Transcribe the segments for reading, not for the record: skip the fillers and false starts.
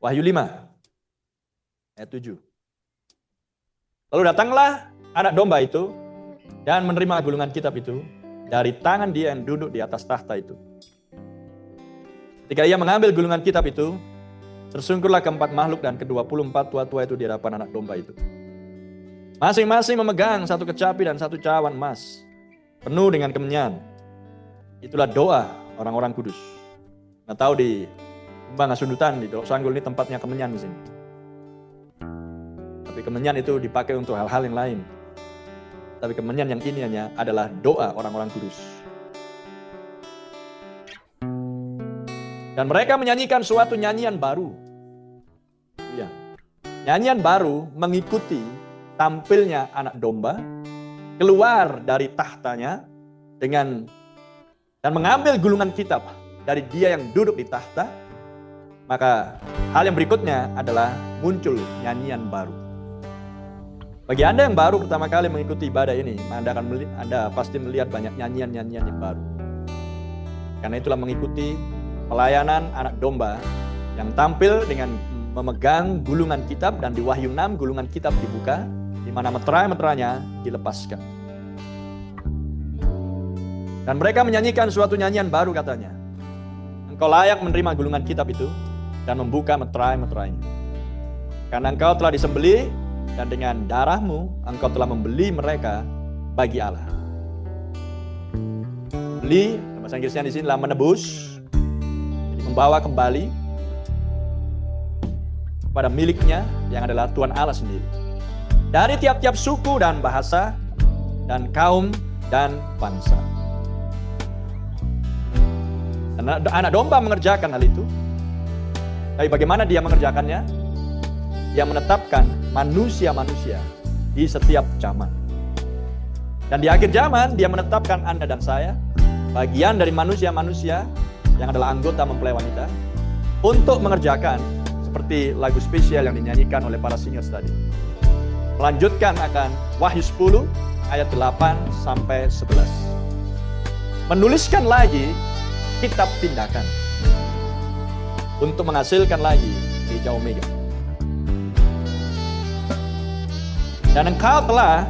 Wahyu 5 ayat 7. Lalu datanglah anak domba itu dan menerima gulungan kitab itu dari tangan dia yang duduk di atas tahta itu. Ketika ia mengambil gulungan kitab itu, tersungkurlah keempat makhluk dan ke-24 tua-tua itu di hadapan anak domba itu. Masing-masing memegang satu kecapi dan satu cawan emas, penuh dengan kemenyan. Itulah doa orang-orang kudus. Nggak tahu di Kembang Asundutan di Dolok Sanggul ini tempatnya kemenyan di sini. Tapi kemenyan itu dipakai untuk hal-hal yang lain. Tapi kemenyan yang ini hanya adalah doa orang-orang kudus. Dan mereka menyanyikan suatu nyanyian baru. Ya. Nyanyian baru mengikuti tampilnya anak domba keluar dari tahtanya dan mengambil gulungan kitab dari dia yang duduk di tahta. Maka hal yang berikutnya adalah muncul nyanyian baru. Bagi Anda yang baru pertama kali mengikuti ibadah ini, Anda pasti melihat banyak nyanyian-nyanyian yang baru. Karena itulah mengikuti pelayanan anak domba yang tampil dengan memegang gulungan kitab, dan di Wahyu 6 gulungan kitab dibuka, di mana metera-meteranya dilepaskan. Dan mereka menyanyikan suatu nyanyian baru, katanya. Engkau layak menerima gulungan kitab itu dan membuka meterai-meterainya. Karena engkau telah disembelih dan dengan darahmu engkau telah membeli mereka bagi Allah. Beli, bahasa Inggrisnya di sini adalah menebus, jadi membawa kembali pada miliknya yang adalah Tuhan Allah sendiri. Dari tiap-tiap suku dan bahasa dan kaum dan bangsa. Anak domba mengerjakan hal itu. Tapi bagaimana dia mengerjakannya? Dia menetapkan manusia-manusia di setiap zaman. Dan di akhir zaman dia menetapkan Anda dan saya, bagian dari manusia-manusia yang adalah anggota mempelai wanita, untuk mengerjakan seperti lagu spesial yang dinyanyikan oleh para singers tadi. Melanjutkan akan Wahyu 10 ayat 8 sampai 11. Menuliskan lagi kitab tindakan untuk menghasilkan lagi Gereja Omega. Dan engkau telah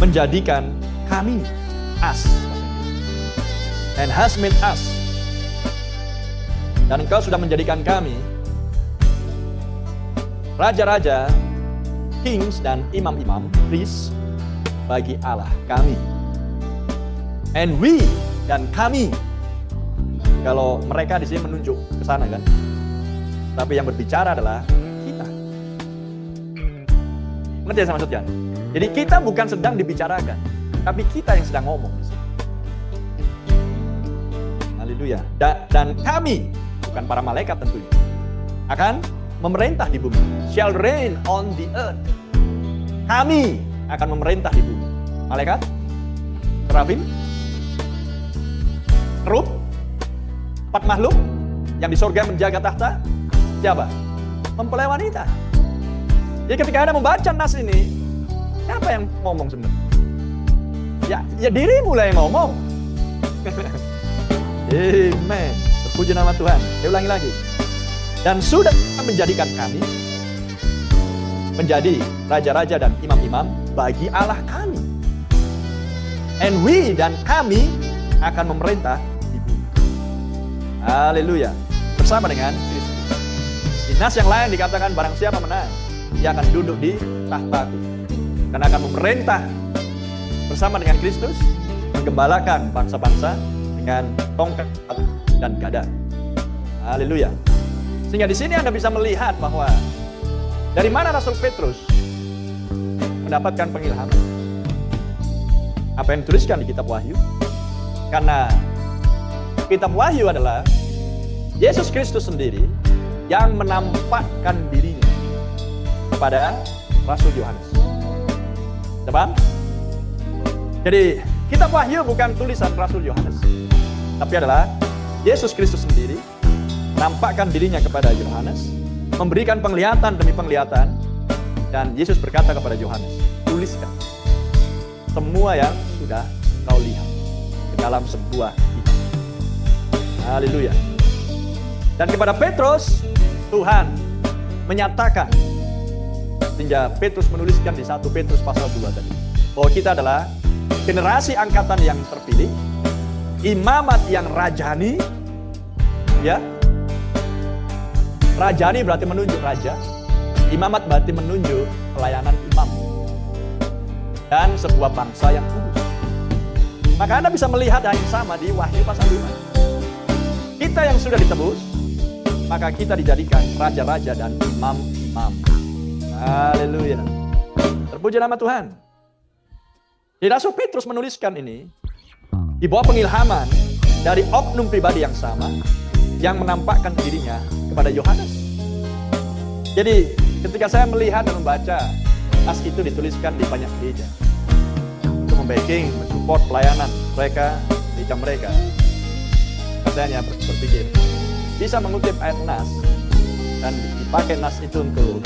menjadikan kami, us, and has made us. Dan engkau sudah menjadikan kami raja-raja, kings dan imam-imam, priest bagi Allah kami. And we, dan kami. Kalau mereka di sini menunjuk ke sana kan. Tapi yang berbicara adalah kita. Ngerti ya maksudnya? Jadi kita bukan sedang dibicarakan, tapi kita yang sedang ngomong di sini. Haleluya. Dan kami, bukan para malaikat tentunya, akan memerintah di bumi. Shall reign on the earth. Kami akan memerintah di bumi. Malaikat? Serafim? Kerub? 4 makhluk yang di surga menjaga tahta? Siapa? Mempelai wanita. Jadi ketika Anda membaca nas ini, siapa yang ngomong sebenarnya? Ya dirimu lah yang ngomong. Amen. Terpuji nama Tuhan. Saya ulangi lagi. Dan sudah menjadikan kami menjadi raja-raja dan imam-imam bagi Allah kami. And we, dan kami akan memerintah di bumi. Haleluya. Bersama dengan Kristus. Di nas yang lain dikatakan barang siapa menang, dia akan duduk di tahtaku. Dan akan memerintah bersama dengan Kristus, menggembalakan bangsa-bangsa dengan tongkat dan gada. Haleluya. Sehingga di sini Anda bisa melihat bahwa dari mana Rasul Petrus mendapatkan pengilhaman. Apa yang dituliskan di kitab Wahyu? Karena kitab Wahyu adalah Yesus Kristus sendiri yang menampakkan dirinya kepada Rasul Yohanes. Teman? Jadi kitab Wahyu bukan tulisan Rasul Yohanes, tapi adalah Yesus Kristus sendiri menampakkan dirinya kepada Yohanes, memberikan penglihatan demi penglihatan, dan Yesus berkata kepada Yohanes, tuliskan semua yang sudah kau lihat ke dalam sebuah kitab. Haleluya. Dan kepada Petrus, Tuhan menyatakan, sehingga Petrus menuliskan di 1 Petrus pasal 2 tadi, bahwa kita adalah generasi angkatan yang terpilih, imamat yang rajani, ya. Rajani berarti menunjuk raja, imamat berarti menunjuk pelayanan imam, dan sebuah bangsa yang kudus. Maka Anda bisa melihat hal yang sama di Wahyu pasal 5. Kita yang sudah ditebus, maka kita dijadikan raja-raja dan imam-imam. Haleluya. Terpuji nama Tuhan. Jadi Rasul Petrus menuliskan ini di bawah pengilhaman dari oknum pribadi yang sama yang menampakkan dirinya kepada Yohanes. Jadi ketika saya melihat dan membaca nas itu dituliskan di banyak gereja untuk membacking, mensupport pelayanan mereka, gereja mereka, saya hanya berpikir bisa mengutip ayat nas dan dipakai nas itu untuk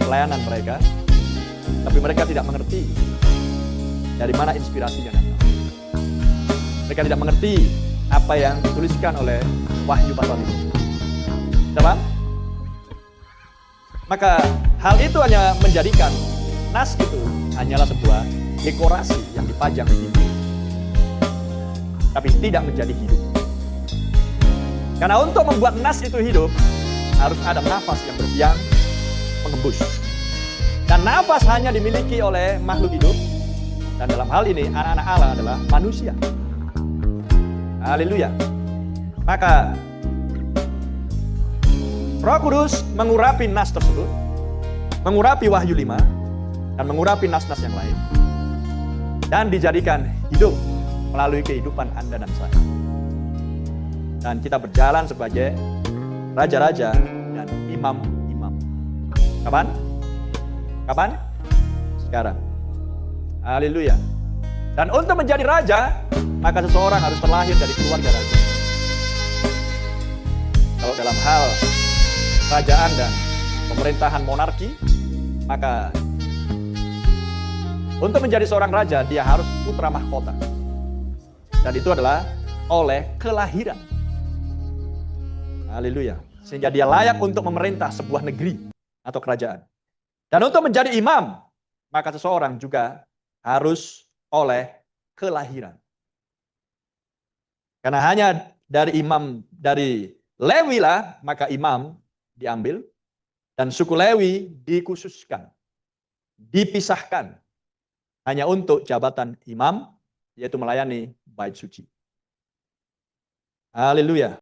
pelayanan mereka, tapi mereka tidak mengerti dari mana inspirasinya datang. Mereka tidak mengerti apa yang dituliskan oleh Wahyu pasal ini. Coba? Maka hal itu hanya menjadikan nas itu hanyalah sebuah dekorasi yang dipajang di dinding, tapi tidak menjadi hidup. Karena untuk membuat nas itu hidup, harus ada nafas yang berdiam, mengembus. Dan nafas hanya dimiliki oleh makhluk hidup. Dan dalam hal ini, anak-anak Allah adalah manusia. Haleluya. Maka Roh Kudus mengurapi nas tersebut, mengurapi Wahyu 5, dan mengurapi nas-nas yang lain, dan dijadikan hidup melalui kehidupan Anda dan saya. Dan kita berjalan sebagai raja-raja dan imam-imam. Kapan? Kapan? Sekarang. Haleluya. Dan untuk menjadi raja, maka seseorang harus terlahir dari keluarga raja. Kalau dalam hal kerajaan dan pemerintahan monarki, maka untuk menjadi seorang raja, dia harus putra mahkota. Dan itu adalah oleh kelahiran. Haleluya. Sehingga dia layak untuk memerintah sebuah negeri atau kerajaan. Dan untuk menjadi imam, maka seseorang juga harus oleh kelahiran. Karena hanya dari imam, dari Lewi lah, maka imam diambil. Dan suku Lewi dikhususkan, dipisahkan hanya untuk jabatan imam, yaitu melayani bait suci. Haleluya.